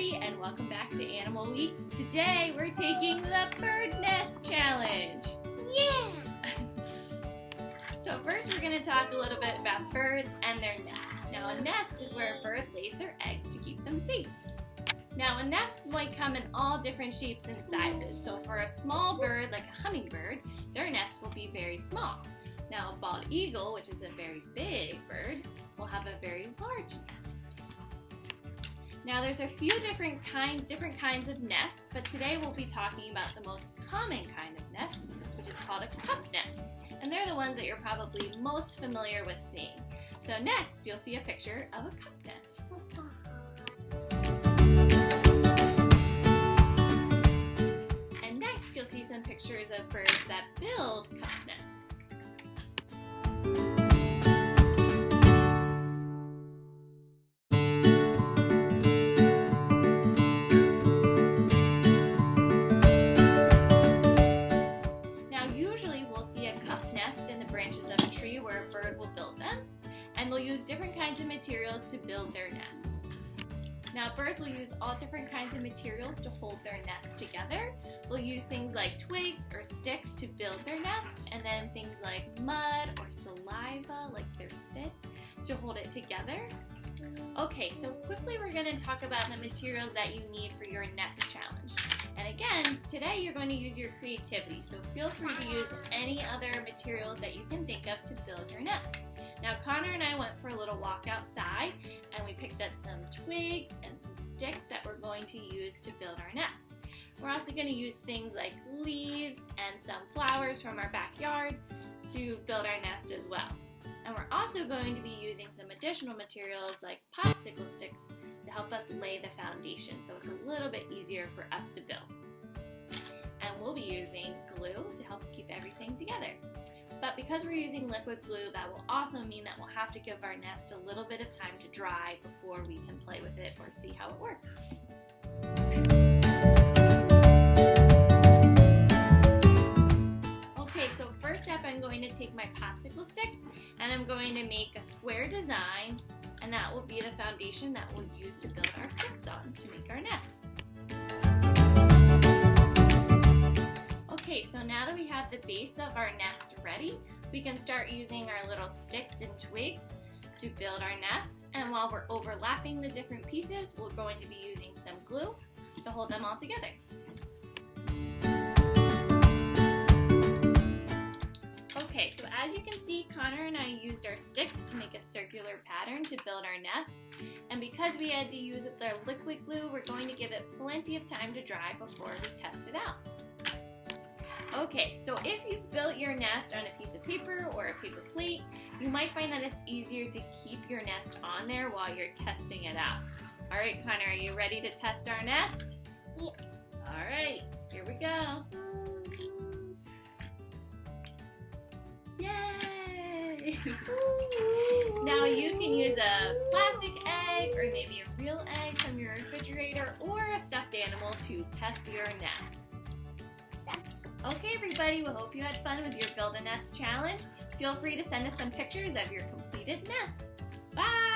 everybody, and welcome back to Animal Week. Today we're taking the Bird Nest Challenge. Yeah! So first we're going to talk a little bit about birds and their nests. Now a nest is where a bird lays their eggs to keep them safe. Now a nest might come in all different shapes and sizes. So for a small bird like a hummingbird, their nest will be very small. Now a bald eagle, which is a very big bird, will have a very large nest. Now there's a few different kinds of nests, but today we'll be talking about the most common kind of nest, which is called a cup nest. And they're the ones that you're probably most familiar with seeing. So next, you'll see a picture of a cup nest. And next, you'll see some pictures of birds that build cup nests. Branches of a tree where a bird will build them, and they'll use different kinds of materials to build their nest. Now birds will use all different kinds of materials to hold their nest together. They'll use things like twigs or sticks to build their nest, and then things like mud or saliva, like their spit, to hold it together. Okay, so quickly we're going to talk about the materials that you need for your nest challenge. And again, today you're going to use your creativity, so feel free to use any other materials that you can think of to build your nest. Now Connor and I went for a little walk outside, and we picked up some twigs and some sticks that we're going to use to build our nest. We're also going to use things like leaves and some flowers from our backyard to build our nest as well. And we're also going to be using some additional materials like popsicle sticks to help us lay the foundation, so it's a little bit easier for us to build. And we'll be using glue to help keep everything together. But because we're using liquid glue, that will also mean that we'll have to give our nest a little bit of time to dry before we can play with it or see how it works. Okay, so first up I'm going to take my popsicle sticks and I'm going to make a square design, and that will be the foundation that we'll use to build our sticks on to make our nest. Okay, so now that we have the base of our nest ready, we can start using our little sticks and twigs to build our nest. And while we're overlapping the different pieces, we're going to be using some glue to hold them all together. Okay, so as you can see, Connor and I used our sticks to make a circular pattern to build our nest. And because we had to use the liquid glue, we're going to give it plenty of time to dry before we test it out. Okay, so if you've built your nest on a piece of paper or a paper plate, you might find that it's easier to keep your nest on there while you're testing it out. All right, Connor, are you ready to test our nest? Yes. All right, here we go. Yay! Now you can use a plastic egg or maybe a real egg from your refrigerator or a stuffed animal to test your nest. Okay everybody, we hope you had fun with your Build a Nest challenge. Feel free to send us some pictures of your completed nest. Bye!